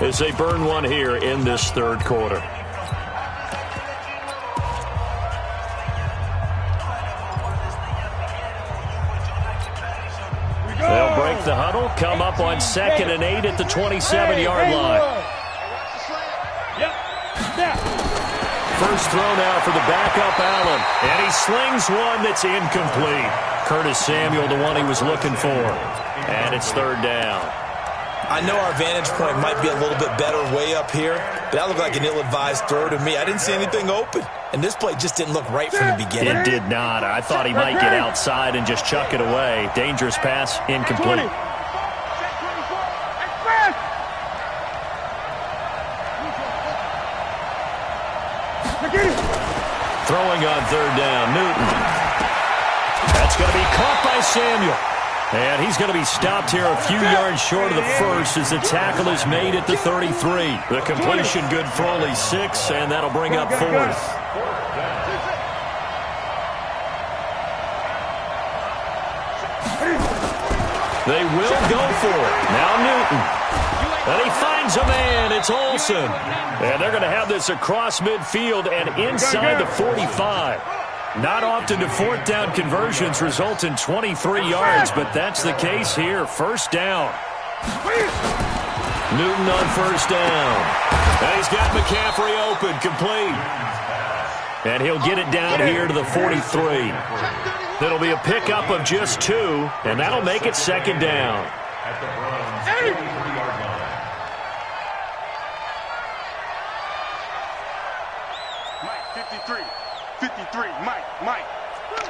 as they burn one here in this third quarter. They'll break the huddle, come up on 2nd and 8 at the 27-yard line. First throw now for the backup Allen, and he slings one that's incomplete. Curtis Samuel, the one he was looking for, and it's third down. I know our vantage point might be a little bit better way up here, but that looked like an ill-advised throw to me. I didn't see anything open, and this play just didn't look right from the beginning. It did not. I thought he might get outside and just chuck it away. Dangerous pass, incomplete. Throwing on third down, Newton. That's going to be caught by Samuel. And he's going to be stopped here a few yards short of the first as the tackle is made at the 33. The completion good for only 6, and that'll bring up 4th. They will go for it. Now Newton. And he finds a man. It's Olsen. And they're going to have this across midfield and inside the 45. Not often do fourth down conversions result in 23 yards, but that's the case here. First down. Newton on first down. And he's got McCaffrey open, complete. And he'll get it down here to the 43. It'll be a pickup of just 2, and that'll make it second down. Mike, 53, Mike.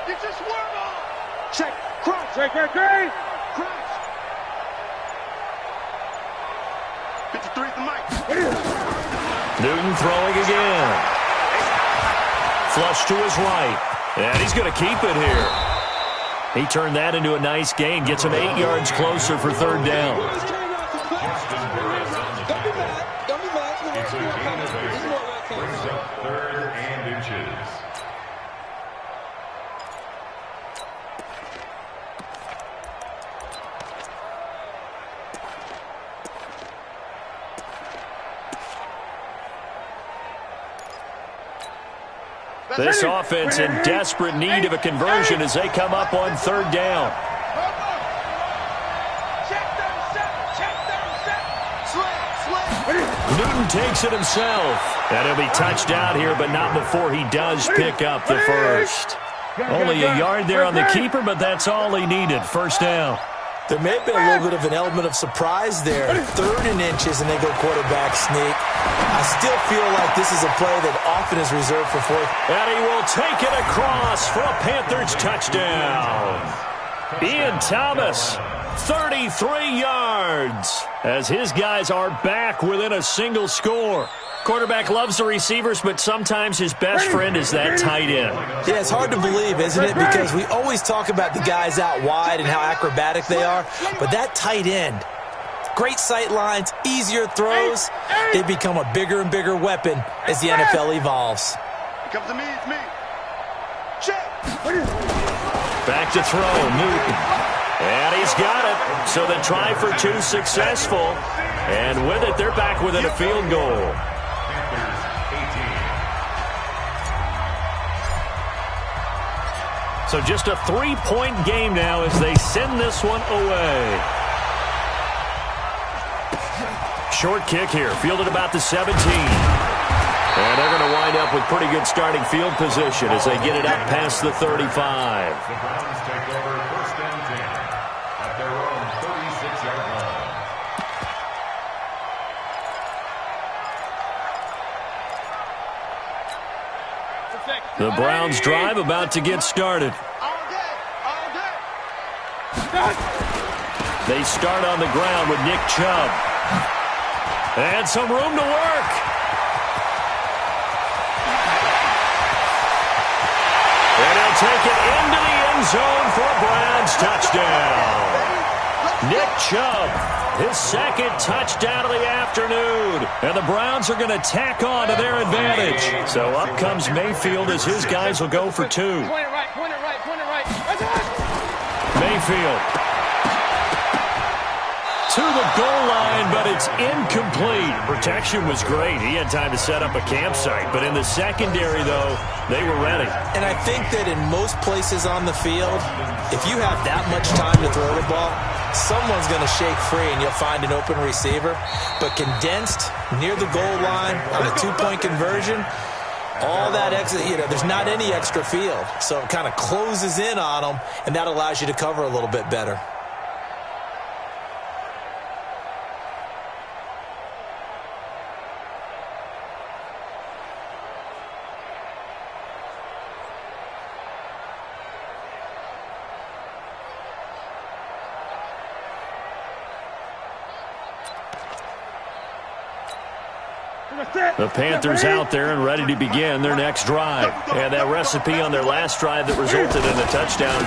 Get your swerve on. Check, cross. Check, cross. 53 to Mike. Newton throwing again. Flush to his right. And he's going to keep it here. He turned that into a nice gain. Gets him 8 yards closer for third down. Don't be mad. It's a gain of 8. Brings up 3rd and inches. This offense in desperate need of a conversion as they come up on third down. Newton takes it himself. And he'll be touched out here, but not before he does pick up the first. Only a yard there on the keeper, but that's all he needed. First down. There may have been a little bit of an element of surprise there. 3rd and inches, and they go quarterback sneak. I still feel like this is a play that often is reserved for 4th. And he will take it across for a Panthers touchdown. Ian Thomas, 33 yards, as his guys are back within a single score. Quarterback loves the receivers, but sometimes his best friend is that tight end. Yeah, it's hard to believe, isn't it? Because we always talk about the guys out wide and how acrobatic they are. But that tight end, great sight lines, easier throws, they become a bigger and bigger weapon as the NFL evolves. Comes to me, it's me. Check. Back to throw, Newton. And he's got it. So the try for 2 successful. And with it, they're back within a field goal. So just a 3-point game now as they send this one away. Short kick here, fielded about the 17. And they're going to wind up with pretty good starting field position as they get it up past the 35. The Browns take over 1st and 10 at their own 36-yard line. The Browns drive about to get started. They start on the ground with Nick Chubb. And some room to work. And he'll take it into the end zone for a Browns touchdown. Nick Chubb, his 2nd touchdown of the afternoon. And the Browns are going to tack on to their advantage. So up comes Mayfield as his guys will go for 2. Point it right. Mayfield to the goal line, but it's incomplete. Protection was great. He had time to set up a campsite, but in the secondary, though, they were ready. And I think that in most places on the field, if you have that much time to throw the ball, someone's going to shake free and you'll find an open receiver. But condensed near the goal line on a two-point conversion, all that extra, there's not any extra field. So it kind of closes in on them, and that allows you to cover a little bit better. The Panthers out there and ready to begin their next drive. And that recipe on their last drive that resulted in a touchdown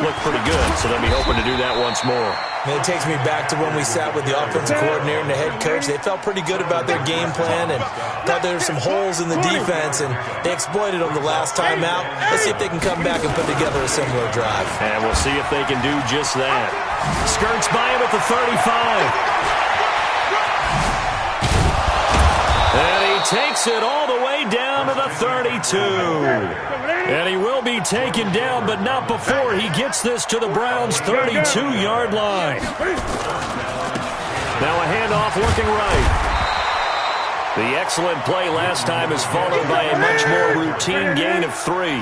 looked pretty good, so they'll be hoping to do that once more. And it takes me back to when we sat with the offensive coordinator and the head coach. They felt pretty good about their game plan and thought there were some holes in the defense, and they exploited them the last time out. Let's see if they can come back and put together a similar drive. And we'll see if they can do just that. Skirts by him at the 35. And he takes it all the way down to the 32. And he will be taken down, but not before he gets this to the Browns' 32-yard line. Now a handoff looking right. The excellent play last time is followed by a much more routine gain of 3.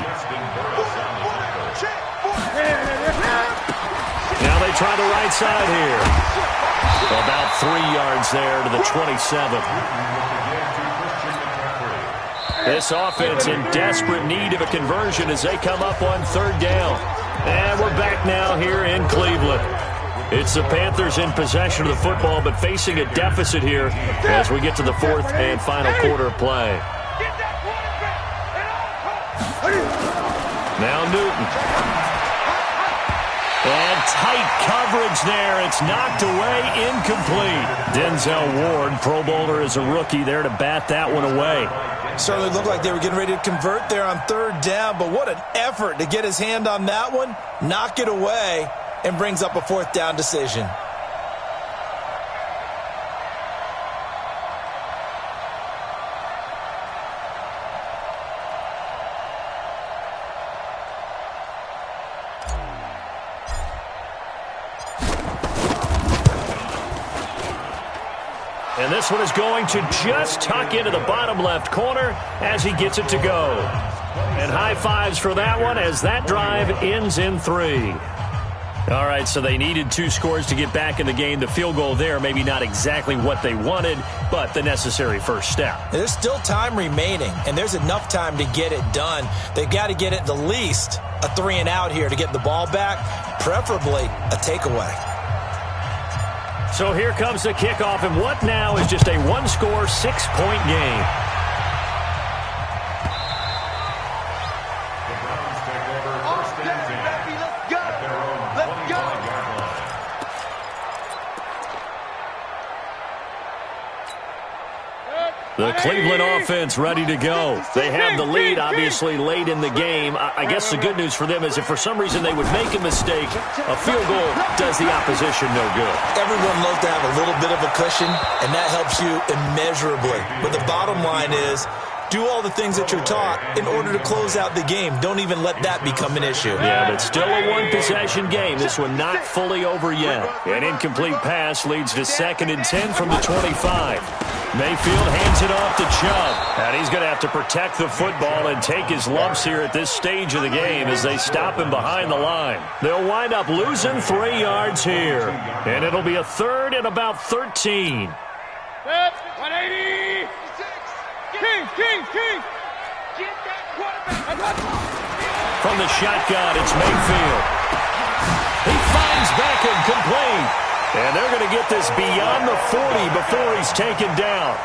Now they try the right side here. About 3 yards there to the 27. This offense in desperate need of a conversion as they come up on third down. And we're back now here in Cleveland. It's the Panthers in possession of the football, but facing a deficit here as we get to the fourth and final quarter of play. Now Newton. And tight coverage there. It's knocked away, incomplete. Denzel Ward, Pro Bowler as a rookie, there to bat that one away. Certainly looked like they were getting ready to convert there on third down, but what an effort to get his hand on that one, knock it away, and brings up a fourth down decision. And this one is going to just tuck into the bottom left corner as he gets it to go. And high fives for that one as that drive ends in 3. All right, so they needed 2 scores to get back in the game. The field goal there, maybe not exactly what they wanted, but the necessary first step. There's still time remaining, and there's enough time to get it done. They've got to get at the least a 3-and-out here to get the ball back, preferably a takeaway. So here comes the kickoff, and what now is just a one-score, 6-point game. The Browns take over first and 10 at their own 25-yard line. The Cleveland offense ready to go. They have the lead, obviously, late in the game. I guess the good news for them is if for some reason they would make a mistake, a field goal does the opposition no good. Everyone loves to have a little bit of a cushion, and that helps you immeasurably. But the bottom line is, do all the things that you're taught in order to close out the game. Don't even let that become an issue. Yeah, but still a one-possession game. This one not fully over yet. An incomplete pass leads to 2nd and 10 from the 25. Mayfield hands it off to Chubb. And he's going to have to protect the football and take his lumps here at this stage of the game as they stop him behind the line. They'll wind up losing 3 yards here. And it'll be a 3rd and about 13. 180. Kings. Get that quarterback. From the shotgun, it's Mayfield. He finds Beckham complete. And they're going to get this beyond the 40 before he's taken down.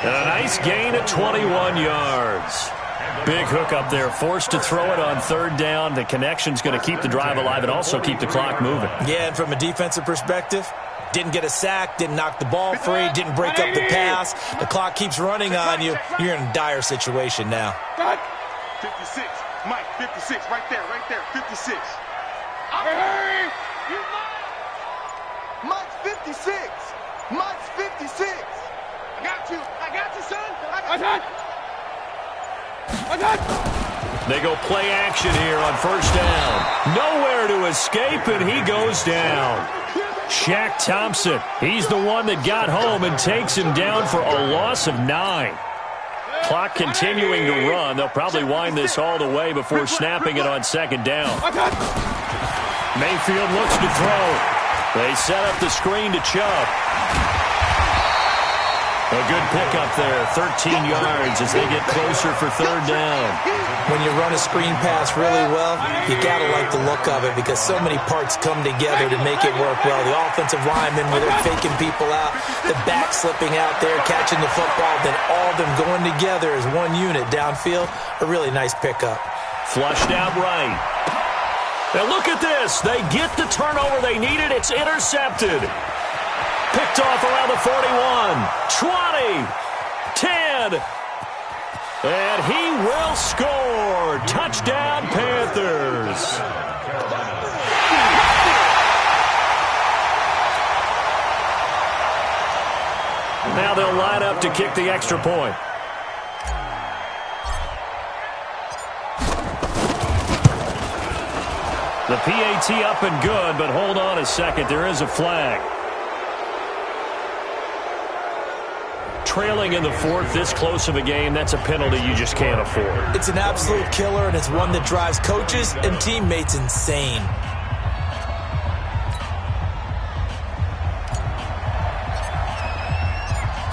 And a nice gain of 21 yards. Big hook up there, forced to throw it on 3rd down. The connection's going to keep the drive alive and also keep the clock moving. Yeah, and from a defensive perspective, didn't get a sack, didn't knock the ball free, didn't break up the pass. The clock keeps running on you. You're in a dire situation now. 56. Mike, 56. Right there. 56. Hurry! Mike, 56. you, son. I got They go play action here on first down. Nowhere to escape, and he goes down. Shaq Thompson, he's the one that got home and takes him down for a loss of 9. Clock continuing to run. They'll probably wind this all the way before snapping it on second down. Mayfield looks to throw. They set up the screen to Chubb. A good pickup there, 13 yards as they get closer for third down. When you run a screen pass really well, you got to like the look of it because so many parts come together to make it work well. The offensive linemen, where they're faking people out, the back slipping out there, catching the football, then all of them going together as one unit downfield. A really nice pickup. Flushed out right. Now look at this. They get the turnover they needed. It's intercepted. Picked off around the 41, 20, 10, and he will score. Touchdown, Panthers. Now they'll line up to kick the extra point. The PAT up and good, but hold on a second. There is a flag. Trailing in the fourth, this close of a game, that's a penalty you just can't afford. It's an absolute killer, and it's one that drives coaches and teammates insane.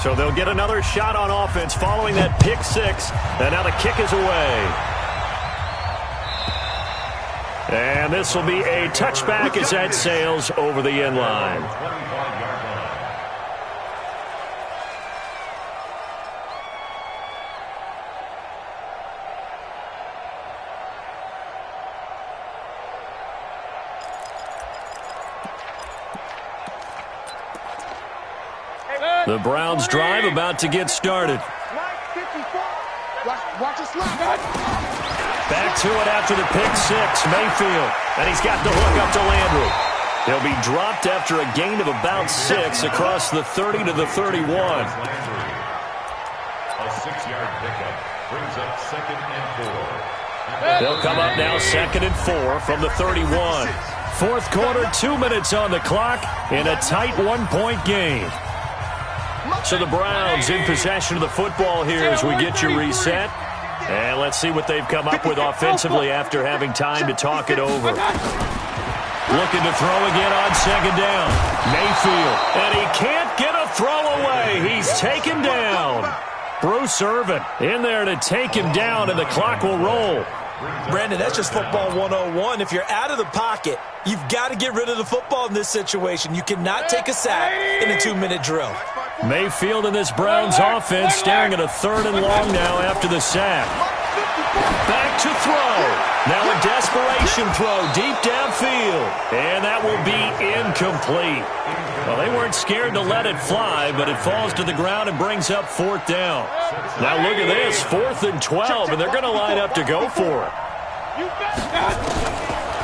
So they'll get another shot on offense following that pick six, and now the kick is away. And this will be a touchback as that sails over the end line. The Browns drive about to get started. Back to it after the pick six, Mayfield. And he's got the hook up to Landry. He'll be dropped after a gain of about 6 across the 30 to the 31. A 6-yard pickup brings up 2nd and 4. They'll come up now 2nd and 4 from the 31. Fourth quarter, 2 minutes on the clock in a tight 1-point game. So the Browns in possession of the football here as we get you reset. And let's see what they've come up with offensively after having time to talk it over. Looking to throw again on second down. Mayfield, and he can't get a throw away. He's taken down. Bruce Irvin in there to take him down, and the clock will roll. Brandon, that's just football 101. If you're out of the pocket, you've got to get rid of the football in this situation. You cannot take a sack in a 2-minute drill. Mayfield and this Browns offense staring at a 3rd and long now after the sack. Back to throw. Now a desperation throw deep downfield. And that will be incomplete. Well, they weren't scared to let it fly, but it falls to the ground and brings up 4th down. Now look at this, 4th and 12, and they're going to line up to go for it.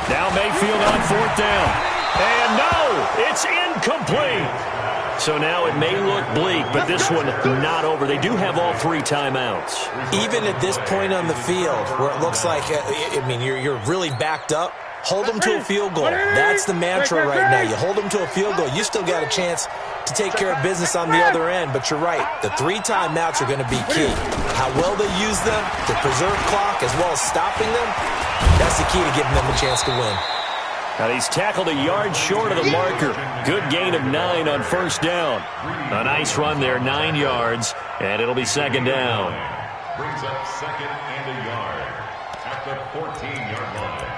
Now Mayfield on 4th down. And no, it's incomplete. So now it may look bleak, but this one not over. They do have all 3 timeouts. Even at this point on the field, where it looks like, you're really backed up, hold them to a field goal. That's the mantra right now. You hold them to a field goal. You still got a chance to take care of business on the other end, but you're right. The 3 timeouts are going to be key. How well they use them to preserve clock as well as stopping them, that's the key to giving them a chance to win. Now he's tackled a yard short of the marker. Good gain of 9 on first down. A nice run there, 9 yards, and it'll be 2nd down. Brings up 2nd and a yard at the 14-yard line.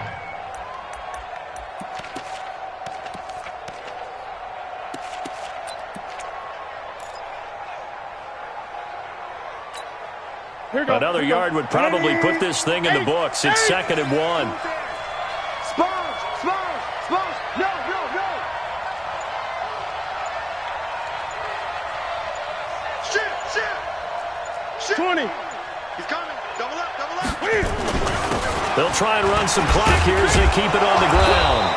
Another yard would probably put this thing in the books. It's 2nd and 1. No. 20. He's coming. Double up. They'll try and run some clock here as they keep it on the ground.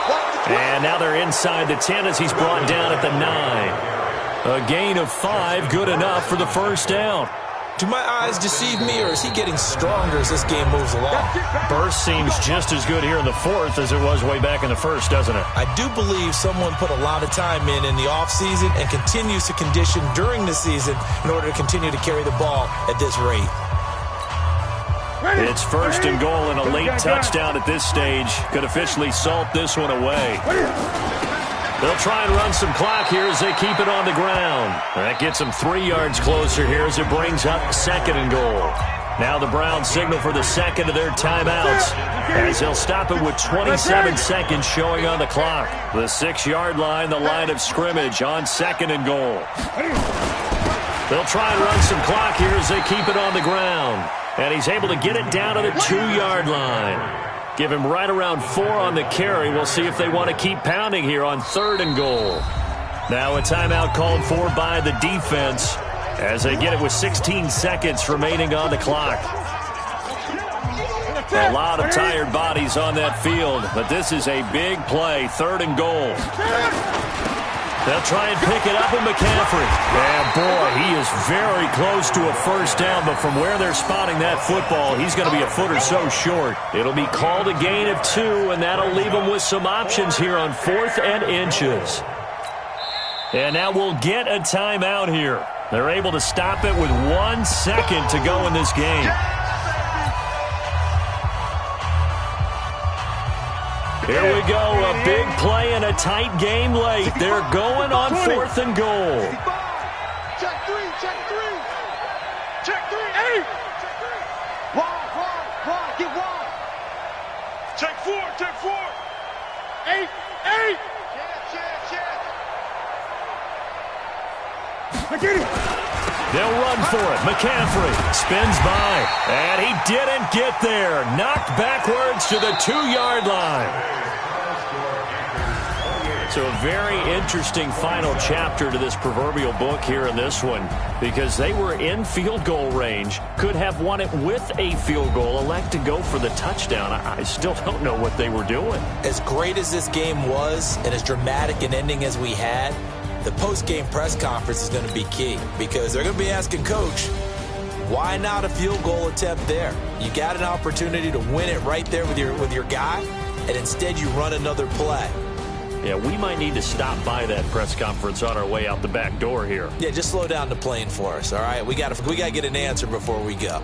And now they're inside the 10 as he's brought down at the 9. A gain of 5, good enough for the first down. Do my eyes deceive me, or is he getting stronger as this game moves along? Burst seems just as good here in the fourth as it was way back in the first, doesn't it? I do believe someone put a lot of time in the offseason and continues to condition during the season in order to continue to carry the ball at this rate. It's first and goal and a late touchdown at this stage. Could officially salt this one away. They'll try and run some clock here as they keep it on the ground. That gets them 3 yards closer here as it brings up second and goal. Now the Browns signal for the second of their timeouts as they'll stop it with 27 seconds showing on the clock. The 6-yard line, the line of scrimmage on second and goal. They'll try and run some clock here as they keep it on the ground. And he's able to get it down to the 2-yard line. Give him right around 4 on the carry. We'll see if they want to keep pounding here on third and goal. Now a timeout called for by the defense as they get it with 16 seconds remaining on the clock. A lot of tired bodies on that field, but this is a big play, third and goal. They'll try and pick it up with McCaffrey. And, boy, he is very close to a first down, but from where they're spotting that football, he's going to be a foot or so short. It'll be called a gain of 2, and that'll leave them with some options here on 4th and inches. And now we'll get a timeout here. They're able to stop it with 1 second to go in this game. Here we go, a big play and a tight game late. They're going on 4th and goal. Check 3, check 3. Check 3, 8. Wide, get wide. Check 4, check 4. 8. I get it. They'll run for it. McCaffrey spins by, and he didn't get there. Knocked backwards to the 2-yard line. So a very interesting final chapter to this proverbial book here in this one, because they were in field goal range, could have won it with a field goal, elect to go for the touchdown. I still don't know what they were doing. As great as this game was and as dramatic an ending as we had, the post-game press conference is going to be key, because they're going to be asking Coach, why not a field goal attempt there? You got an opportunity to win it right there with your guy, and instead you run another play. Yeah, we might need to stop by that press conference on our way out the back door here. Yeah, just slow down the plane for us, all right? We got to get an answer before we go.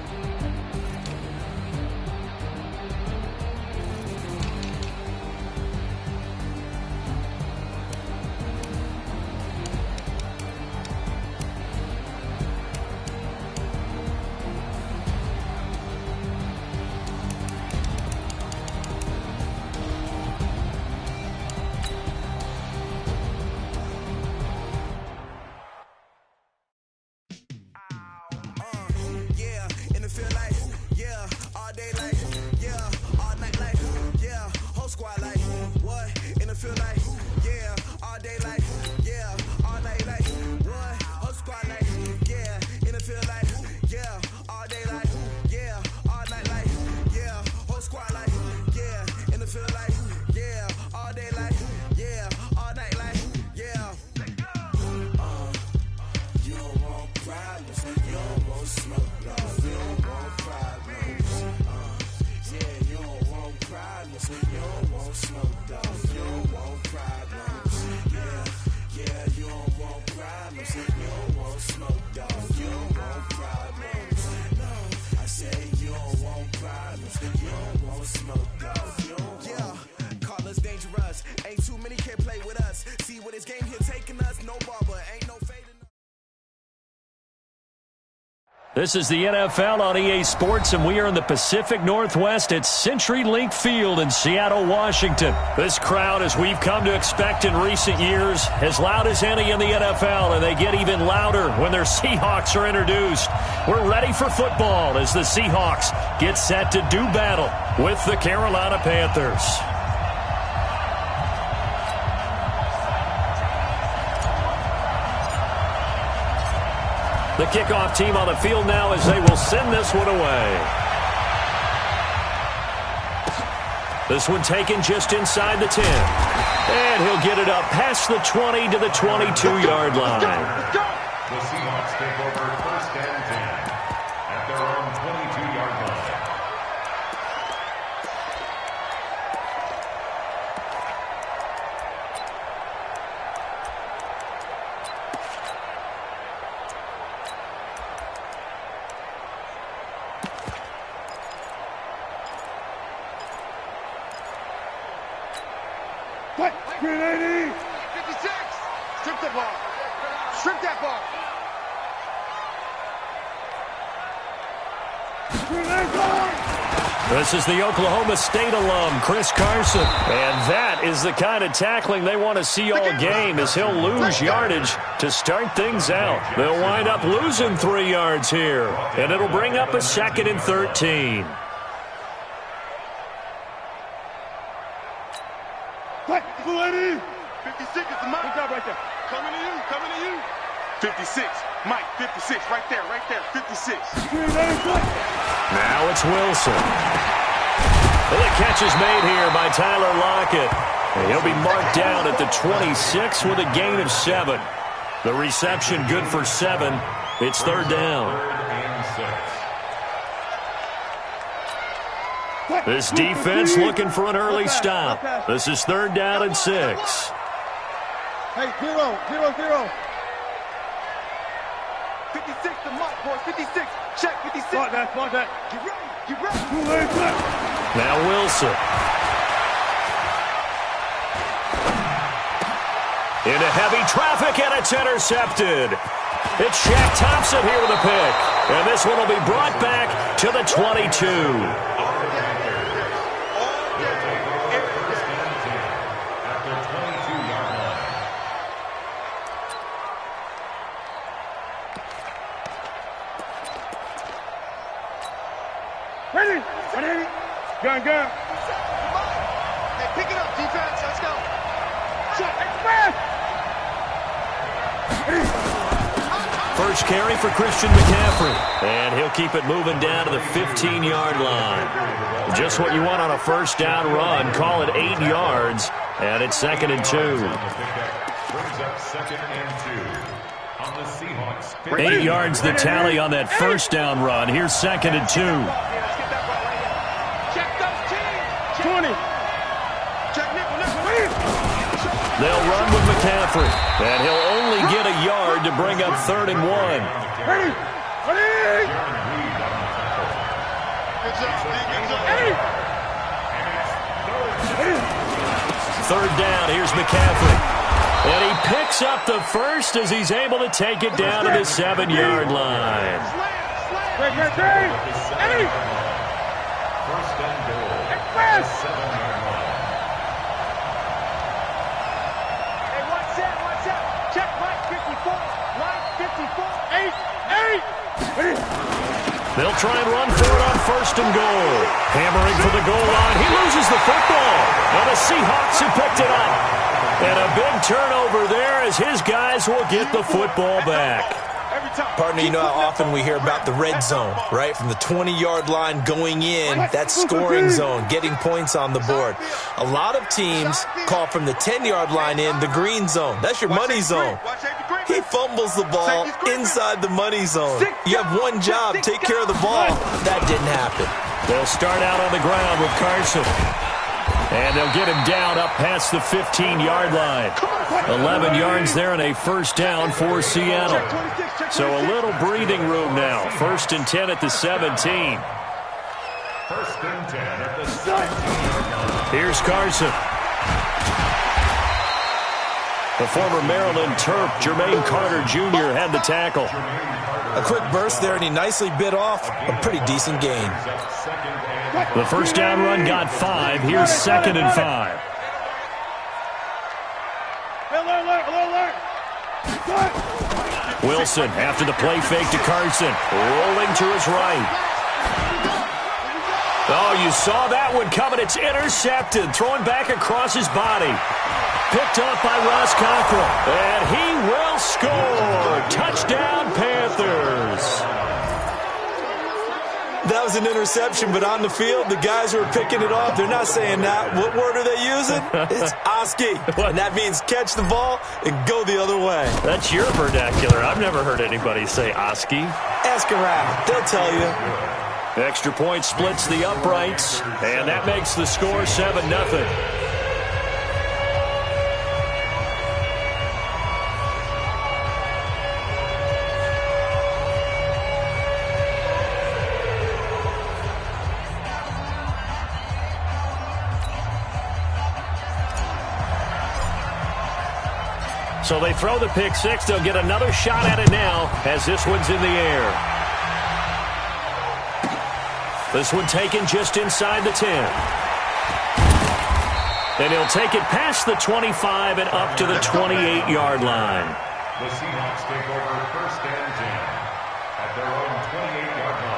This is the NFL on EA Sports, and we are in the Pacific Northwest at CenturyLink Field in Seattle, Washington. This crowd, as we've come to expect in recent years, as loud as any in the NFL, and they get even louder when their Seahawks are introduced. We're ready for football as the Seahawks get set to do battle with the Carolina Panthers. The kickoff team on the field now as they will send this one away. This one taken just inside the 10. And he'll get it up past the 20 to the 22-yard line. The Seahawks take over first and 10 at their own 22-yard line. What? 380! 56! Strip the ball. Strip that ball. This is the Oklahoma State alum, Chris Carson. And that is the kind of tackling they want to see all game, as he'll lose yardage to start things out. They'll wind up losing 3 yards here, and it'll bring up a 2nd and 13. What? 280! 56 is the mark. Good job right there. Coming to you, coming to you. 56. Mike, 56, right there, 56. Now it's Wilson. Well, the catch is made here by Tyler Lockett. And he'll be marked down at the 26 with a gain of 7. The reception good for 7. It's 3rd down. This defense looking for an early stop. This is 3rd down and 6. Hey, 0. 56 to Mike, boys. 56. Check, 56. Smart that. Get ready. Now Wilson. Into heavy traffic, and it's intercepted. It's Shaq Thompson here with a pick. And this one will be brought back to the 22. Ready? Gun. Hey, pick it up, defense. Let's go. Shot, express! First carry for Christian McCaffrey. And he'll keep it moving down to the 15-yard line. Just what you want on a first down run. Call it 8 yards. And it's 2nd and 2. Brings up 2nd and 2 on the Seahawks. 8 yards the tally on that first down run. Here's 2nd and 2. 20. They'll run with McCaffrey. And he'll only get a yard to bring up 3rd and 1. Ready. 3rd down, here's McCaffrey. And he picks up the first as he's able to take it down to the 7-yard line. First and goal. Express! 7-yard line. Hey, watch out. Check Mike 54. Line 54. 8. They'll try and run for it on 1st and goal. Hammering for the goal line. He loses the football. And the Seahawks have picked it up. And a big turnover there as his guys will get the football back. Partner, you know how often we hear about the red zone, right? From the 20-yard line going in, that's scoring zone, getting points on the board. A lot of teams call from the 10-yard line in the green zone. That's your money zone. He fumbles the ball inside the money zone. You have one job, take care of the ball. That didn't happen. They'll start out on the ground with Carson. And they'll get him down up past the 15-yard line. 11 yards there and a first down for Seattle. So a little breathing room now. 1st and 10 at the 17. 1st and 10 at the 17. Here's Carson. The former Maryland Terp, Jermaine Carter Jr. had the tackle. A quick burst there, and he nicely bit off a pretty decent gain. The first down run got 5. Here's 2nd and 5. Wilson after the play fake to Carson. Rolling to his right. Oh, you saw that one coming. It's intercepted. Throwing back across his body. Picked up by Ross Cockrell. And he will score. Touchdown, Panthers. That was an interception, but on the field, the guys who are picking it off, they're not saying that. What word are they using? It's Oski, and that means catch the ball and go the other way. That's your vernacular. I've never heard anybody say Oski. Ask around. They'll tell you. Extra point splits the uprights, and that makes the score 7-0. So they throw the pick six. They'll get another shot at it now as this one's in the air. This one taken just inside the 10. And he'll take it past the 25 and up to the 28-yard line. The Seahawks take over 1st and 10 at their own 28-yard line.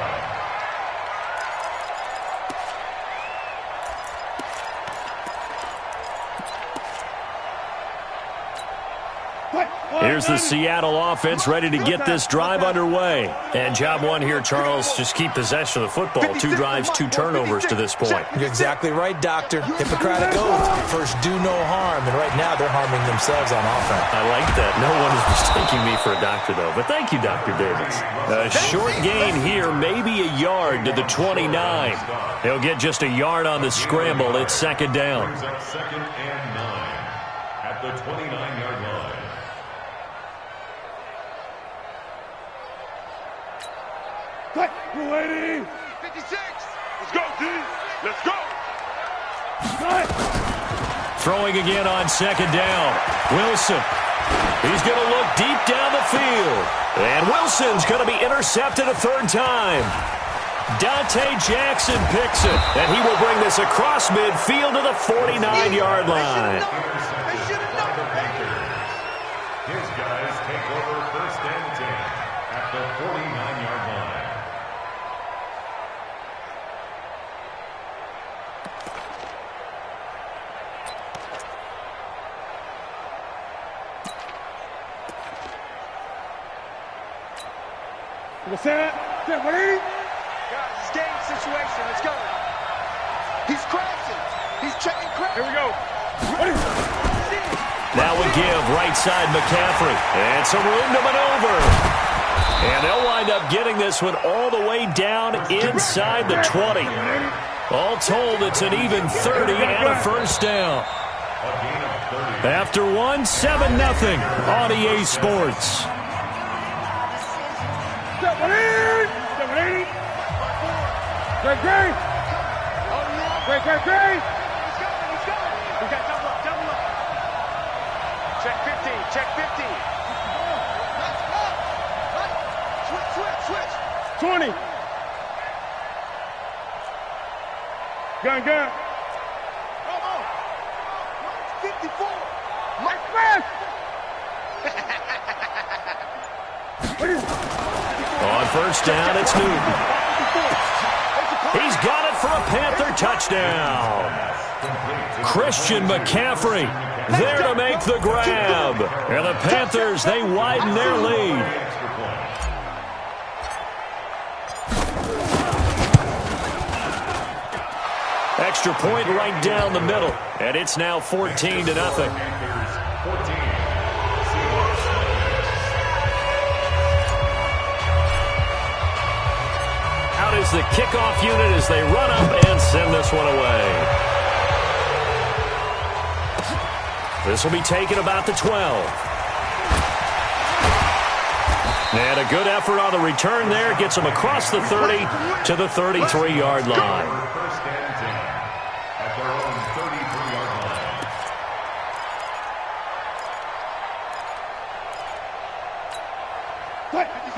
Here's the Seattle offense ready to get this drive underway. And job one here, Charles, just keep possession of the football. 2 drives, 2 turnovers to this point. You're exactly right, Doctor. Hippocratic oath. First, do no harm. And right now, they're harming themselves on offense. I like that. No one is mistaking me for a doctor, though. But thank you, Dr. Davis. A short gain here, maybe a yard to the 29. They'll get just a yard on the scramble. It's 2nd down. 2nd and 9 at the 29-yard line. Lady. 56. Let's go, D. Let's go. Throwing again on 2nd down. Wilson. He's going to look deep down the field. And Wilson's going to be intercepted a 3rd time. Dante Jackson picks it. And he will bring this across midfield to the 49-yard line. His guys take over 1st and 10 at the 49-yard line. Guys, it's game situation. Let's go. He's crashing. He's checking crash. Here we go. Now we give right side McCaffrey. And some room to maneuver. And they'll wind up getting this one all the way down inside the 20. All told, it's an even 30 and a 1st down. After one, 7-0 on EA Sports. Great. We got double up. Check 15. Switch. 20. Gun. Come on. 54. Mike West. On 1st down, it's Newton. He's got it for a Panther touchdown. Christian McCaffrey there to make the grab. And the Panthers, they widen their lead. Extra point right down the middle. And it's now 14-0. Out is the kickoff unit as they run up and send this one away. This will be taken about the 12. And a good effort on the return there. Gets them across the 30 to the 33-yard line.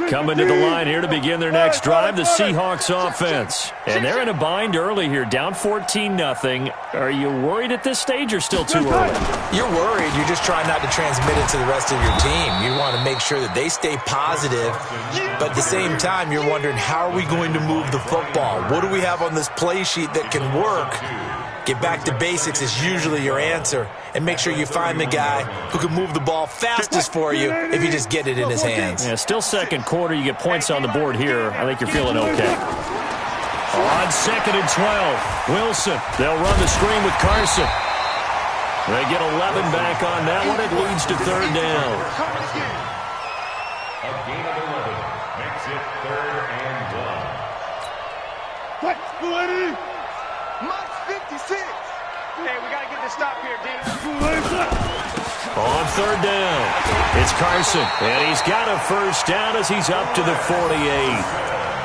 Coming to the line here to begin their next drive, the Seahawks offense. And they're in a bind early here, down 14-0. Are you worried at this stage or still too early? You're worried. You're just trying not to transmit it to the rest of your team. You want to make sure that they stay positive, but at the same time, you're wondering, how are we going to move the football? What do we have on this play sheet that can work? Get back to basics is usually your answer, and make sure you find the guy who can move the ball fastest for you if you just get it in his hands. Yeah, still 2nd quarter. You get points on the board here. I think you're feeling okay. On 2nd and 12, Wilson. They'll run the screen with Carson. They get 11 back on that one. It leads to 3rd down. A gain of 11 makes it 3rd and 1. Mike 56. Hey, we got to get this stop here, D. On 3rd down, it's Carson, and he's got a 1st down as he's up to the 48.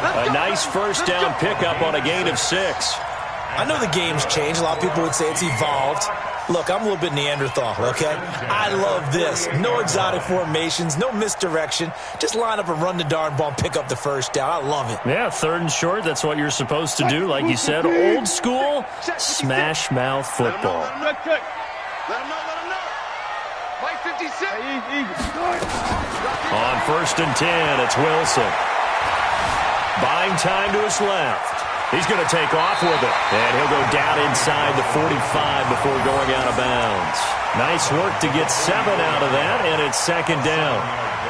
A nice 1st down pickup on a gain of 6. I know the game's changed. A lot of people would say it's evolved. Look, I'm a little bit Neanderthal, okay? I love this. No exotic formations, no misdirection. Just line up and run the darn ball and pick up the 1st down. I love it. Yeah, 3rd and short, that's what you're supposed to do. Like you said, old school, smash mouth football. Let him know. Mike 56. On 1st and 10, it's Wilson. Buying time to his left. He's going to take off with it, and he'll go down inside the 45 before going out of bounds. Nice work to get 7 out of that, and it's 2nd down.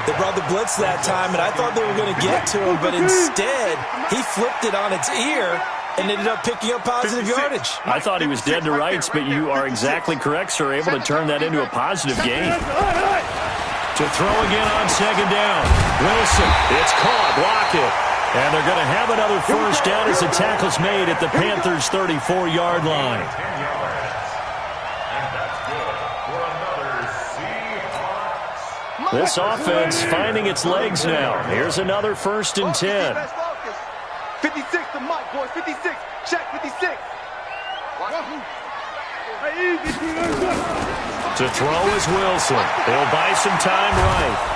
They brought the blitz that time, and I thought they were going to get to him, but instead, he flipped it on its ear and ended up picking up positive yardage. I thought he was dead to rights, but you are exactly correct, sir, able to turn that into a positive gain. To throw again on 2nd down. Wilson, it's caught, block it. And they're going to have another 1st down as the tackle's made at the Panthers' 34-yard line. This offense finding its legs now. Here's another 1st and 10. 56 to Mike, boys. 56. Check 56. To throw is Wilson. He'll buy some time right.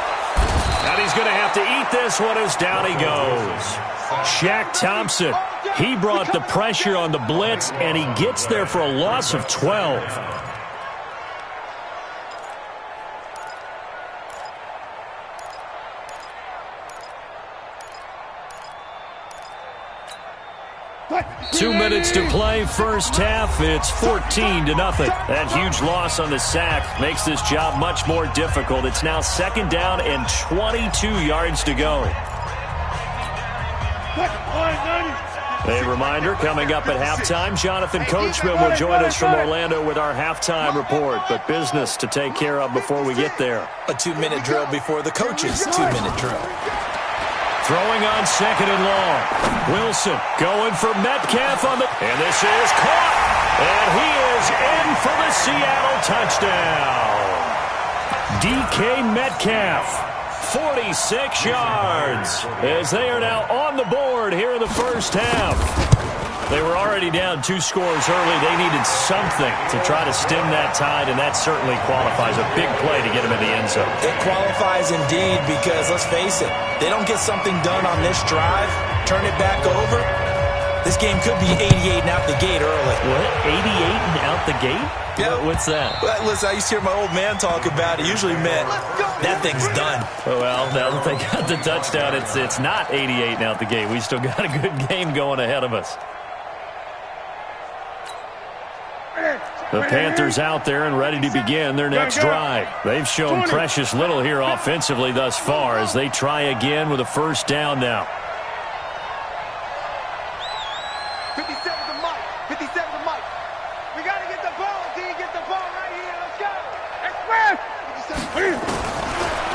And he's going to have to eat this one as down he goes. Shaq Thompson, he brought the pressure on the blitz, and he gets there for a loss of 12. Two minutes to play, 1st half. It's 14-0. That huge loss on the sack makes this job much more difficult. It's now 2nd down and 22 yards to go. A reminder, coming up at halftime, Jonathan Coachman will join us from Orlando with our halftime report. But business to take care of before we get there. A 2-minute drill before the coach's 2-minute drill. Throwing on 2nd and long. Wilson going for Metcalf on the... And this is caught. And he is in for the Seattle touchdown. DK Metcalf, 46 yards, as they are now on the board here in the 1st half. They were already down 2 scores early. They needed something to try to stem that tide, and that certainly qualifies. A big play to get them in the end zone. It qualifies indeed because, let's face it, they don't get something done on this drive, turn it back over, this game could be 88 and out the gate early. What? 88 and out the gate? Yeah. What's that? Well, listen, I used to hear my old man talk about it. Usually meant that thing's done. Well, now that they got the touchdown, it's not 88 and out the gate. We still got a good game going ahead of us. The Panthers out there and ready to begin their next drive. They've shown precious little here offensively thus far as they try again with a 1st down now. 57 to Mike. 57 to Mike. We got to get the ball, D. Get the ball right here. Let's go. Express.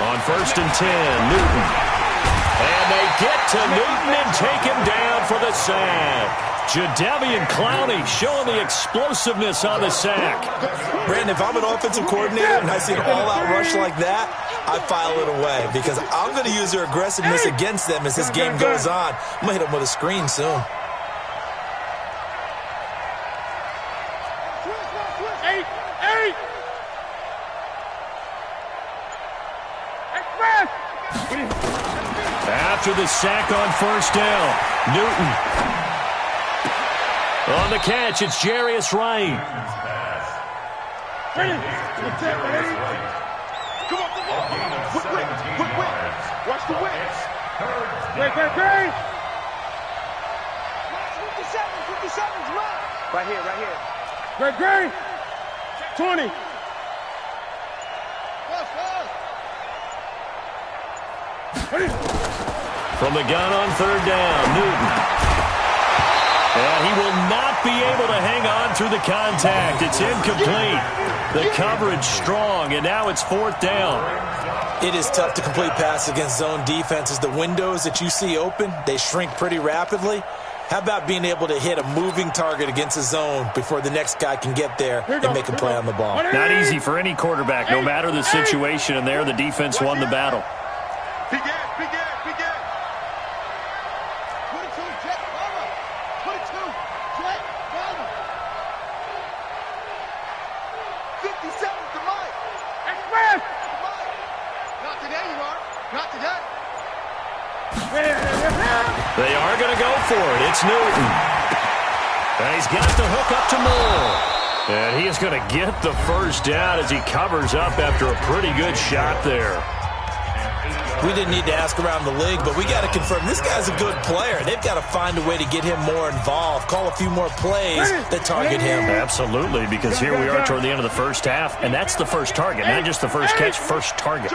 On 1st and 10, Newton. And they get to Newton and take him down for the sack. Jadeveon Clowney showing the explosiveness on the sack. Brandon, if I'm an offensive coordinator and I see an all-out rush like that, I file it away because I'm going to use their aggressiveness against them as this game goes on. I'm going to hit them with a screen soon. After the sack on 1st down, Newton. On the catch, it's Jarius Wright. Come on. Quick. Watch the whip. Great. 57's left. Right here. Great. 20. From the gun on 3rd down, Newton. And he will not be able to hang on through the contact. It's incomplete. The coverage strong, and now it's 4th down. It is tough to complete passes against zone defenses. The windows that you see open, they shrink pretty rapidly. How about being able to hit a moving target against a zone before the next guy can get there and make a play on the ball? Not easy for any quarterback, no matter the situation, and there the defense won the battle. Big ass, big ass, big ass. 22, jet, cover. 22, jet, cover. 57 to Mike. Express. Mike. Not today, you are. Not today. They are going to go for it. It's Newton. And he's got the hook up to Moore. And he is going to get the first down as he covers up after a pretty good shot there. We didn't need to ask around the league, but we got to confirm this guy's a good player. They've got to find a way to get him more involved, call a few more plays that target him. Absolutely, because here we are toward the end of the first half, and that's the first target, not just the first catch, first target.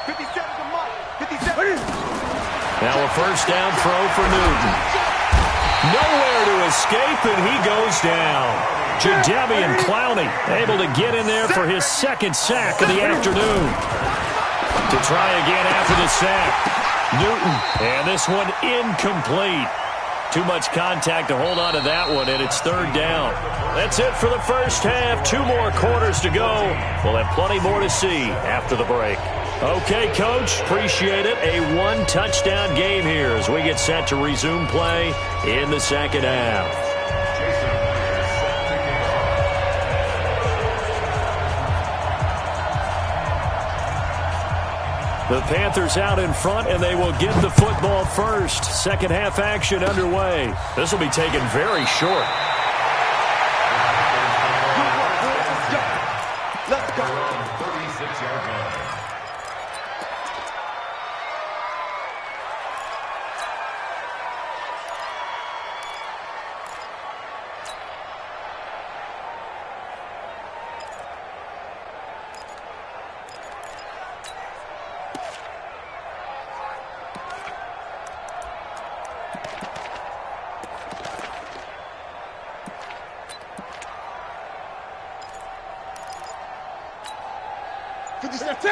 57 to Mike. 57. Now a first down throw for Newton. Nowhere to escape, and he goes down. Jadeveon Clowney able to get in there for his second sack of the afternoon. To try again after the sack. Newton, and this one incomplete. Too much contact to hold on to that one, and it's 3rd down. That's it for the first half. 2 more quarters to go. We'll have plenty more to see after the break. Okay, Coach, appreciate it. A 1-touchdown game here as we get set to resume play in the second half. The Panthers out in front, and they will get the football first. Second half action underway. This will be taken very short. Let's go. 36-yard line.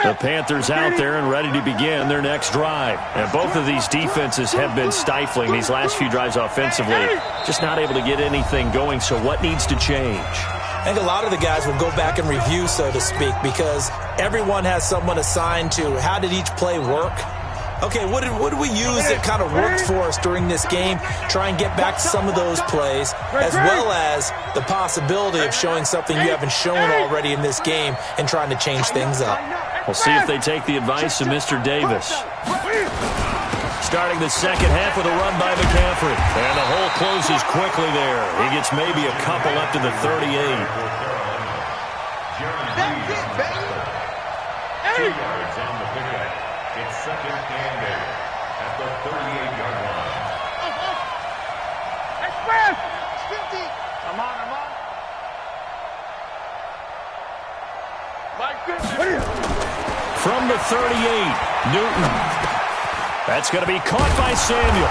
The Panthers out there and ready to begin their next drive. And both of these defenses have been stifling these last few drives offensively. Just not able to get anything going, so what needs to change? I think a lot of the guys will go back and review, so to speak, because everyone has someone assigned to how did each play work. Okay, what did we use that kind of worked for us during this game? Try and get back to some of those plays, as well as the possibility of showing something you haven't shown already in this game and trying to change things up. We'll see if they take the advice of Mr. Davis. Starting the second half with a run by McCaffrey. And the hole closes quickly there. He gets maybe a couple up to the 38. That's it, baby. 2 yards on the pickup. It's 2nd and 8 at the 38-yard line. Express. 50. Come on, come on. Mike 50. From the 38, Newton. That's going to be caught by Samuel.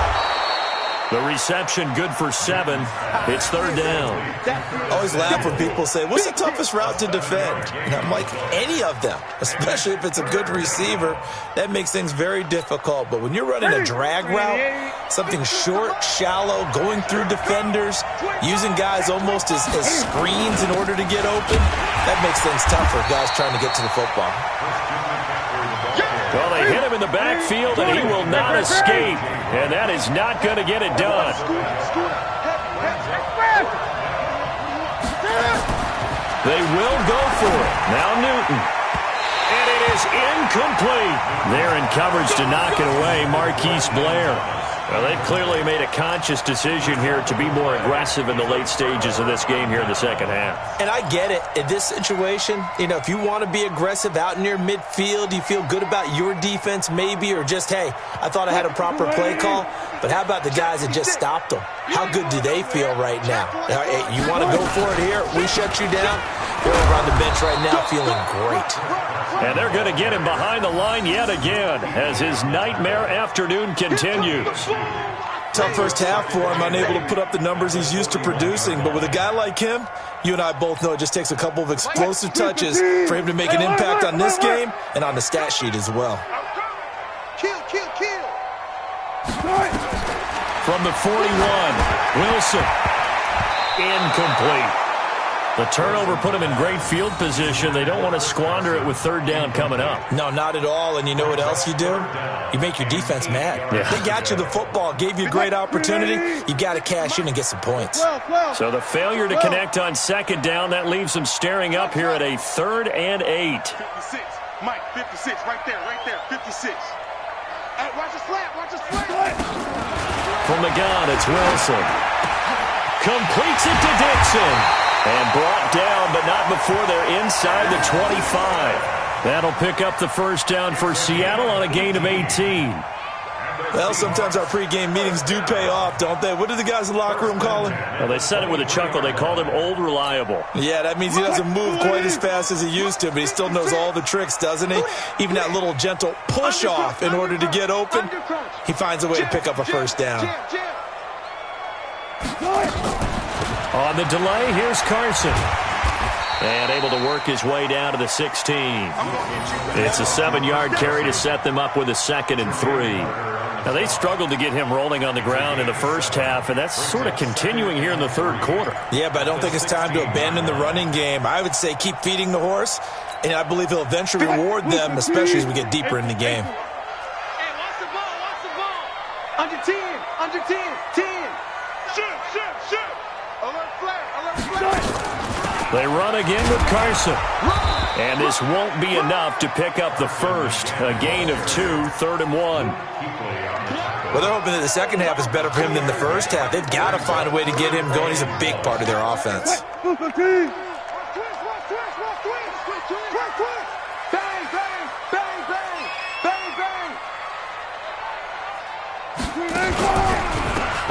The reception good for 7. It's 3rd down. I always laugh when people say, what's the toughest route to defend? And I'm like, any of them, especially if it's a good receiver. That makes things very difficult. But when you're running a drag route, something short, shallow, going through defenders, using guys almost as screens in order to get open, that makes things tough for guys trying to get to the football. Well, they hit him in the backfield, and he will not escape. And that is not going to get it done. They will go for it. Now Newton. And it is incomplete. They're in coverage to knock it away, Marquise Blair. Well, they've clearly made a conscious decision here to be more aggressive in the late stages of this game here in the second half. And I get it. In this situation, if you want to be aggressive out near midfield, you feel good about your defense maybe, or just, hey, I thought I had a proper play call. But how about the guys that just stopped them? How good do they feel right now? You want to go for it here? We shut you down. They're over on the bench right now feeling great. And they're going to get him behind the line yet again as his nightmare afternoon continues. Tough first half for him, unable to put up the numbers he's used to producing. But with a guy like him, you and I both know it just takes a couple of explosive touches for him to make an impact on this game and on the stat sheet as well. Kill, kill, kill. From the 41, Wilson. Incomplete. The turnover put him in great field position. They don't want to squander it with third down coming up. No, not at all. And you know what else you do? You make your defense mad. Yeah. They got you the football, gave you a great opportunity. You got to cash in and get some points. So the failure to connect on second down, that leaves them staring up here at a 3rd and 8. 56. Mike, 56. Right there, 56. Hey, watch the slap, watch the slap. From the gun, it's Wilson. Completes it to Dixon. And brought down, but not before they're inside the 25. That'll pick up the first down for Seattle on a gain of 18. Well, sometimes our pregame meetings do pay off, don't they? What do the guys in the locker room call him? Well, they said it with a chuckle. They called him Old Reliable. Yeah, that means he doesn't move quite as fast as he used to, but he still knows all the tricks, doesn't he? Even that little gentle push-off in order to get open, he finds a way to pick up a first down. On the delay, here's Carson. And able to work his way down to the 16. It's a 7-yard carry to set them up with a 2nd and 3. Now, they struggled to get him rolling on the ground in the first half, and that's sort of continuing here in the third quarter. Yeah, but I don't think it's time to abandon the running game. I would say keep feeding the horse, and I believe he'll eventually reward them, especially as we get deeper in the game. Hey, watch the ball. Under 10, under 10, 10. Shoot. Alert flag. They run again with Carson. And this won't be enough to pick up the first. A gain of 2, 3rd and 1. Well, they're hoping that the second half is better for him than the first half. They've got to find a way to get him going. He's a big part of their offense.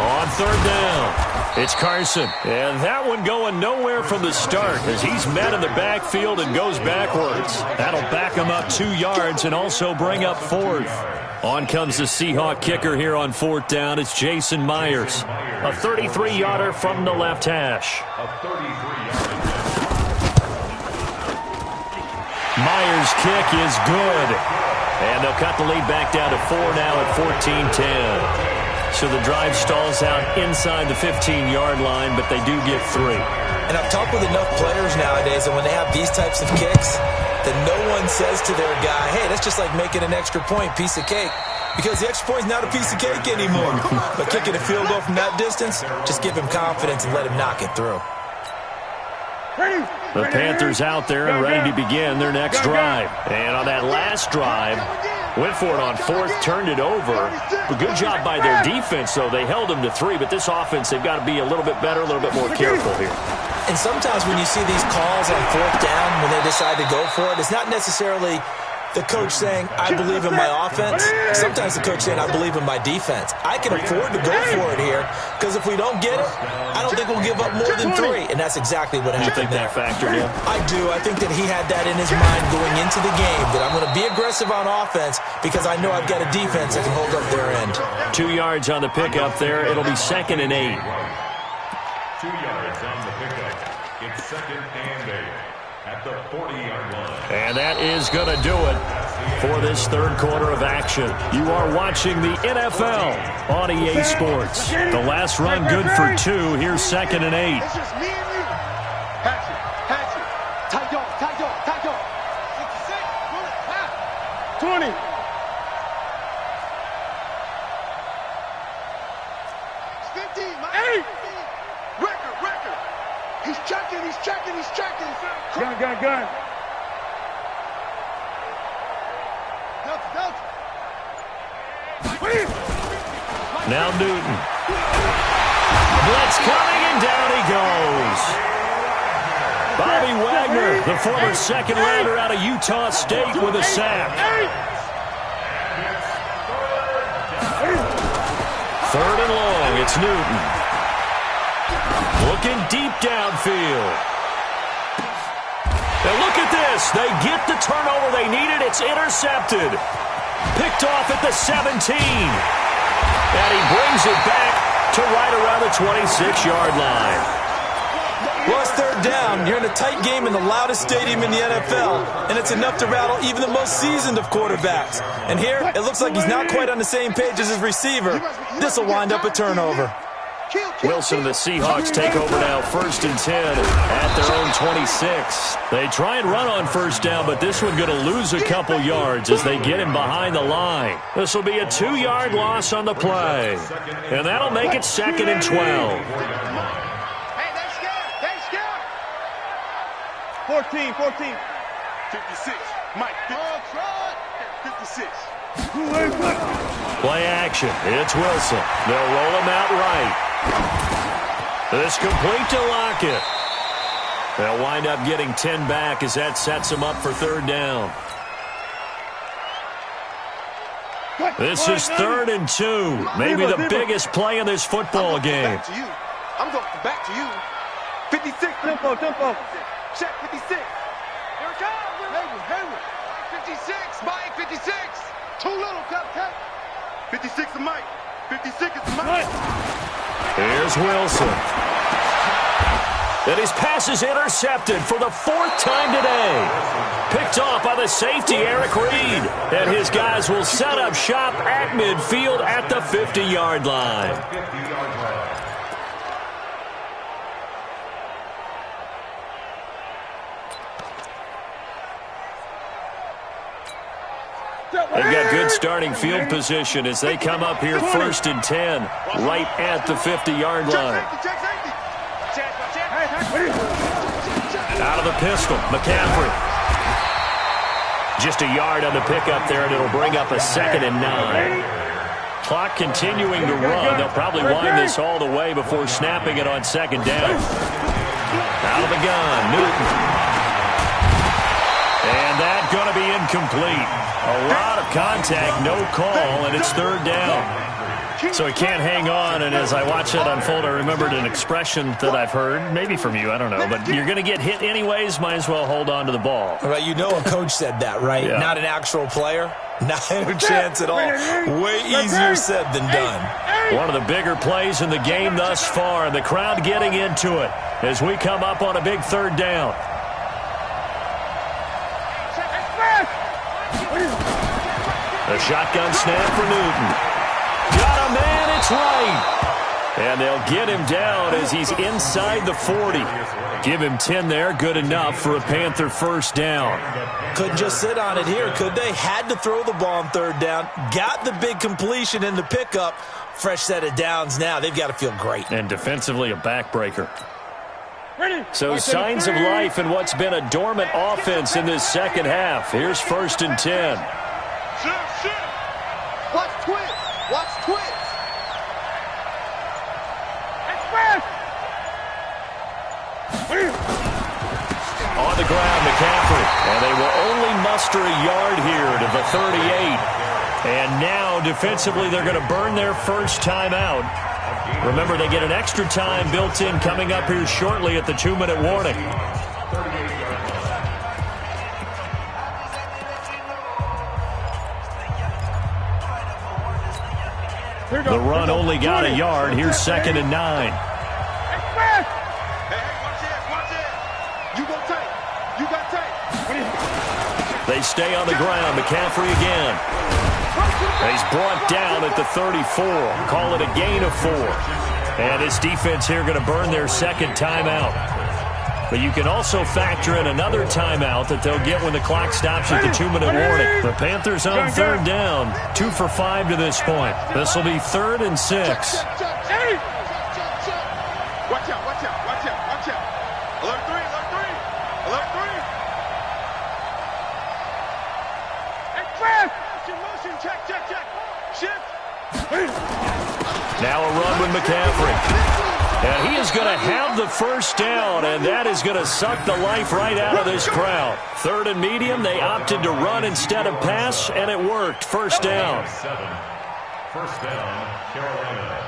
On 3rd down, it's Carson. And that one going nowhere from the start as he's met in the backfield and goes backwards. That'll back him up 2 yards and also bring up 4th. On comes the Seahawk kicker here on 4th down. It's Jason Myers. A 33-yarder from the left hash. Myers' kick is good. And they'll cut the lead back down to 4 now at 14-10. So the drive stalls out inside the 15-yard line, but they do get 3. And I've talked with enough players nowadays, and when they have these types of kicks, then no one says to their guy, hey, that's just like making an extra point, piece of cake. Because the extra point's not a piece of cake anymore. But kicking a field goal from that distance, just give him confidence and let him knock it through. The Panthers out there and ready to begin their next drive. And on that last drive, went for it on 4th, turned it over. A good job by their defense, though. They held them to 3, but this offense, they've got to be a little bit better, a little bit more careful here. And sometimes when you see these calls on 4th down, when they decide to go for it, it's not necessarily the coach saying, I believe in my offense. Sometimes the coach saying, I believe in my defense. I can afford to go for it here because if we don't get it, I don't think we'll give up more than 3. And that's exactly what happened. You think that factored in? I do. I think that he had that in his mind going into the game, that I'm going to be aggressive on offense because I know I've got a defense that can hold up their end. 2 yards on the pickup there. It'll be 2nd and 8. 2 yards on the pickup. It's 2nd and 8 at the 40-yard line. And that is going to do it for this third quarter of action. You are watching the NFL on EA Sports. The last run good for 2. Here's 2nd and 8. It's just me and you. Hatchet. Tight dog. 66. 20. It's 15, Mike. 8. Record. He's checking. Gun. Now Newton. Blitz coming, and down he goes. Bobby Wagner, the former second rounder out of Utah State, with a sack. 3rd and long, it's Newton. Looking deep downfield. And look at this. They get the turnover they needed. It's intercepted. Picked off at the 17. And he brings it back to right around the 26-yard line. Well, it's third down. You're in a tight game in the loudest stadium in the NFL, and it's enough to rattle even the most seasoned of quarterbacks. And here, it looks like he's not quite on the same page as his receiver. This will wind up a turnover. Wilson and the Seahawks take over now, 1st and 10 at their own 26. They try and run on first down, but this one going to lose a couple yards as they get him behind the line. This will be a 2-yard loss on the play, and that'll make it 2nd and 12. 14. 56. Mike. 56. Play action. It's Wilson. They'll roll him out right. This complete to Lockett. They'll wind up getting 10 back as that sets them up for 3rd down. This is 3rd and 2. Maybe the biggest play in this football game. I'm going back to you. 56. Tempo. Check 56. Here it comes. Hayward. 56. Mike, 56. Too little, cut. 56 to Mike. 56 is Mike. Here's Wilson. And his pass is intercepted for the 4th time today. Picked off by the safety, Eric Reed. And his guys will set up shop at midfield at the 50-yard line. They've got good starting field position as they come up here 1st and 10, right at the 50-yard line. Out of the pistol, McCaffrey. Just a yard on the pickup there, and it'll bring up a 2nd and 9. Clock continuing to run. They'll probably wind this all the way before snapping it on 2nd down. Out of the gun, Newton. And that's going to be incomplete. A lot of contact, no call, and it's 3rd down. So he can't hang on, and as I watch that unfold, I remembered an expression that I've heard, maybe from you, I don't know, but you're going to get hit anyways, might as well hold on to the ball. Right, you know a coach said that, right? Yeah. Not an actual player. Not a chance at all. Way easier said than done. One of the bigger plays in the game thus far, and the crowd getting into it as we come up on a big 3rd down. The shotgun snap for Newton. Got a man, it's right. And they'll get him down as he's inside the 40. Give him 10 there, good enough for a Panther 1st down. Couldn't just sit on it here, could they? Had to throw the ball on 3rd down. Got the big completion in the pickup. Fresh set of downs now. They've got to feel great. And defensively, a backbreaker. So signs of life in what's been a dormant offense in this 2nd half. Here's 1st and 10. Watch twins. On the ground, McCaffrey. And they will only muster a yard here to the 38. And now, defensively, they're going to burn their first timeout. Remember, they get an extra time built in coming up here shortly at the 2-minute warning. The run only got a yard. Here's 2nd and 9. They stay on the ground. McCaffrey again. He's brought down at the 34. Call it a gain of 4. And this defense here going to burn their 2nd timeout. But you can also factor in another timeout that they'll get when the clock stops at the 2-minute warning. The Panthers on 3rd down. 2 for 5 to this point. This will be 3rd and 6. Watch out. Alert 3. Motion, check. Shift. Now a run with McCaffrey. And he is going to have the 1st down, and that is going to suck the life right out of this crowd. 3rd and medium, they opted to run instead of pass, and it worked. 1st down. 1st down, Carolina.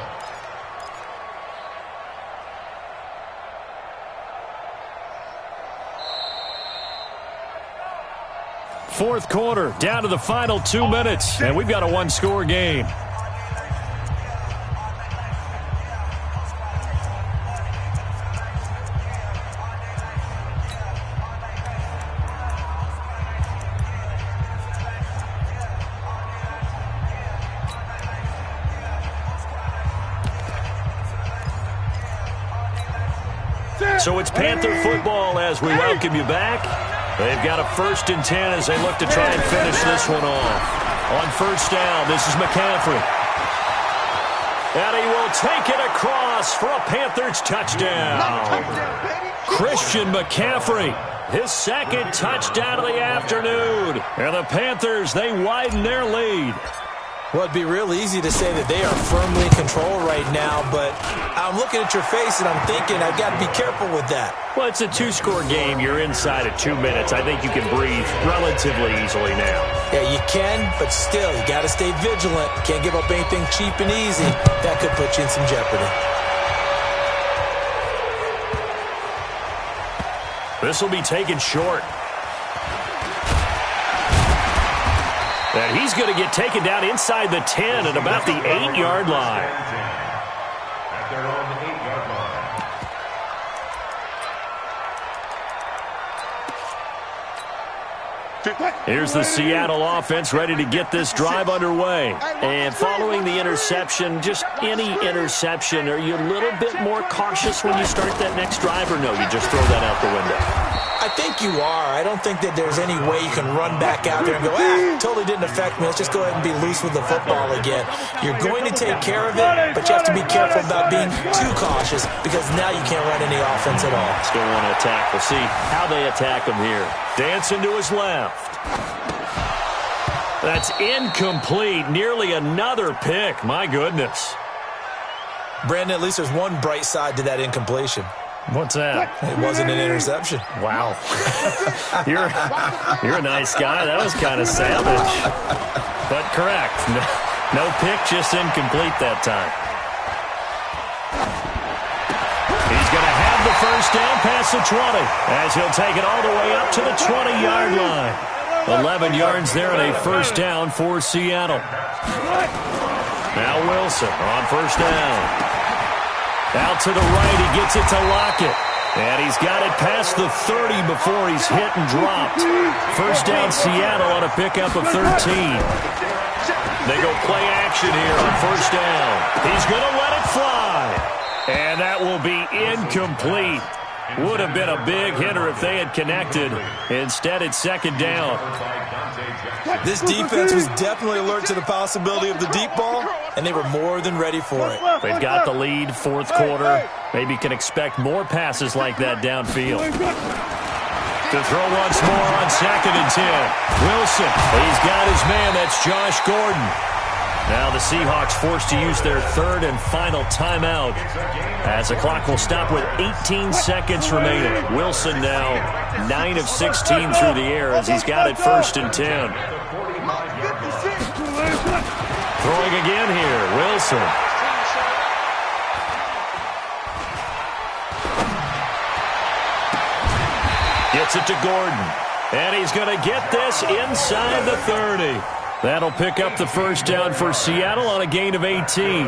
Fourth quarter, down to the final 2 minutes, and we've got a one-score game. So it's Panther football as we welcome you back. They've got a 1st and 10 as they look to try and finish this one off. On first down, this is McCaffrey. And he will take it across for a Panthers touchdown. Christian McCaffrey, his 2nd touchdown of the afternoon. And the Panthers, they widen their lead. Well, it'd be real easy to say that they are firmly in control right now, but I'm looking at your face and I'm thinking I've got to be careful with that. Well, it's a 2-score game. You're inside of 2 minutes. I think you can breathe relatively easily now. Yeah, you can, but still, you got to stay vigilant. You can't give up anything cheap and easy. That could put you in some jeopardy. This will be taken short. And he's going to get taken down inside the 10 at about the 8-yard line. At their own 8-yard line. Here's the Seattle offense ready to get this drive underway. And following the interception, just any interception, are you a little bit more cautious when you start that next drive, or no, you just throw that out the window? I think you are. I don't think that there's any way you can run back out there and go, totally didn't affect me. Let's just go ahead and be loose with the football again. You're going to take care of it, but you have to be careful about being too cautious because now you can't run any offense at all. Still want to attack. We'll see how they attack him here. Dancing to his left. That's incomplete. Nearly another pick. My goodness. Brandon, at least there's one bright side to that incompletion. What's that? It wasn't an interception. Wow. You're a nice guy. That was kind of savage. But correct. No pick, just incomplete that time. He's going to have the first down past the 20 as he'll take it all the way up to the 20-yard line. 11 yards there and a first down for Seattle. Now Wilson on first down. Out to the right, he gets it to Lockett. And he's got it past the 30 before he's hit and dropped. First down Seattle on a pickup of 13. They go play action here on first down. He's going to let it fly. And that will be incomplete. Would have been a big hitter if they had connected. Instead, it's second down. This defense was definitely alert to the possibility of the deep ball, and they were more than ready for it. They've got the lead, fourth quarter. Maybe can expect more passes like that downfield. To throw once more on 2nd and 10. Wilson, he's got his man. That's Josh Gordon. Now the Seahawks forced to use their 3rd and final timeout as the clock will stop with 18 seconds remaining. Wilson now 9 of 16 through the air as he's got it 1st and 10. Throwing again here, Wilson. Gets it to Gordon. And he's going to get this inside the 30. That'll pick up the first down for Seattle on a gain of 18.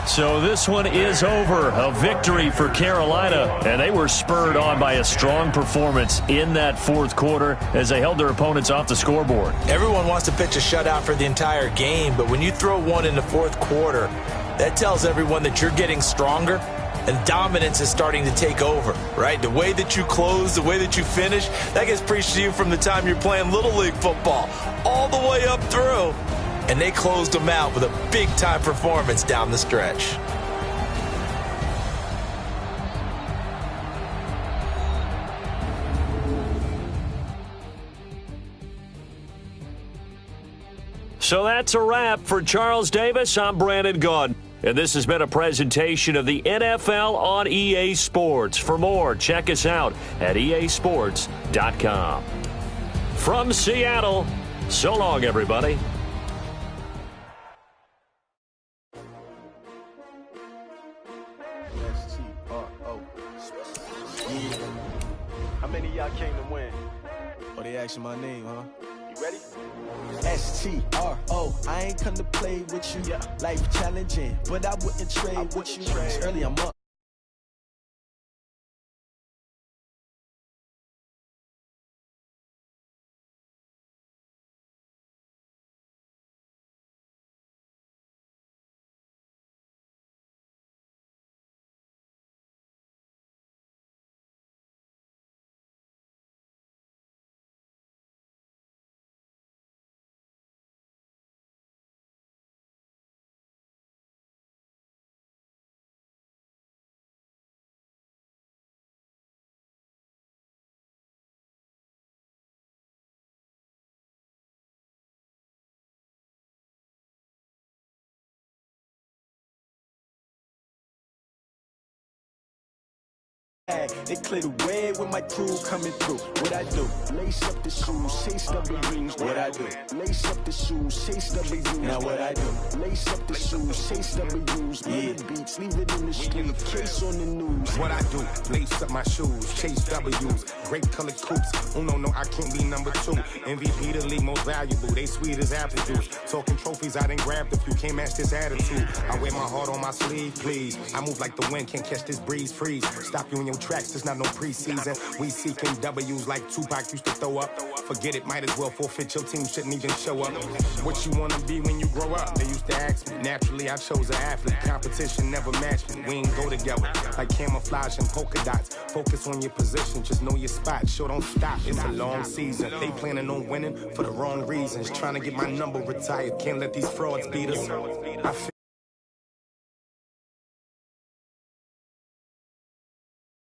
So this one is over. A victory for Carolina. And they were spurred on by a strong performance in that fourth quarter as they held their opponents off the scoreboard. Everyone wants to pitch a shutout for the entire game, but when you throw one in the fourth quarter, that tells everyone that you're getting stronger. And dominance is starting to take over, right? The way that you close, the way that you finish, that gets preached to you from the time you're playing Little League football all the way up through. And they closed them out with a big-time performance down the stretch. So that's a wrap for Charles Davis. I'm Brandon Gaudin. And this has been a presentation of the NFL on EA Sports. For more, check us out at easports.com. From Seattle, so long, everybody. STRO. asking my name, huh? You ready? STRO, I ain't come to play with you. Life challenging, but I wouldn't trade with you. It's early, I'm up. They clear the way with my crew coming through. What I do? Lace up the shoes, chase W's. What I do? Lace up the shoes, chase W's. Now what I do? Lace up the shoes, chase W's. Yeah. Beats, leave it in the street, case on the news. What I do? Lace up my shoes, chase W's. Great colored coops. Oh no, I can't be number 2. MVP the league most valuable. They sweet as apple juice. Talking trophies, I didn't grab the few. Can't match this attitude. I wear my heart on my sleeve, please. I move like the wind, can't catch this breeze. Freeze. Stop you in your tracks. There's not no preseason. We seeking W's like Tupac used to throw up. Forget it, might as well forfeit. Your team shouldn't even show up. What you wanna be when you grow up? They used to ask me. Naturally, I chose an athlete. Competition never matched me. We ain't go together like camouflage and polka dots. Focus on your position, just know your spot. Sure, don't stop. It's a long season. They planning on winning for the wrong reasons. Trying to get my number retired. Can't let these frauds beat us. I feel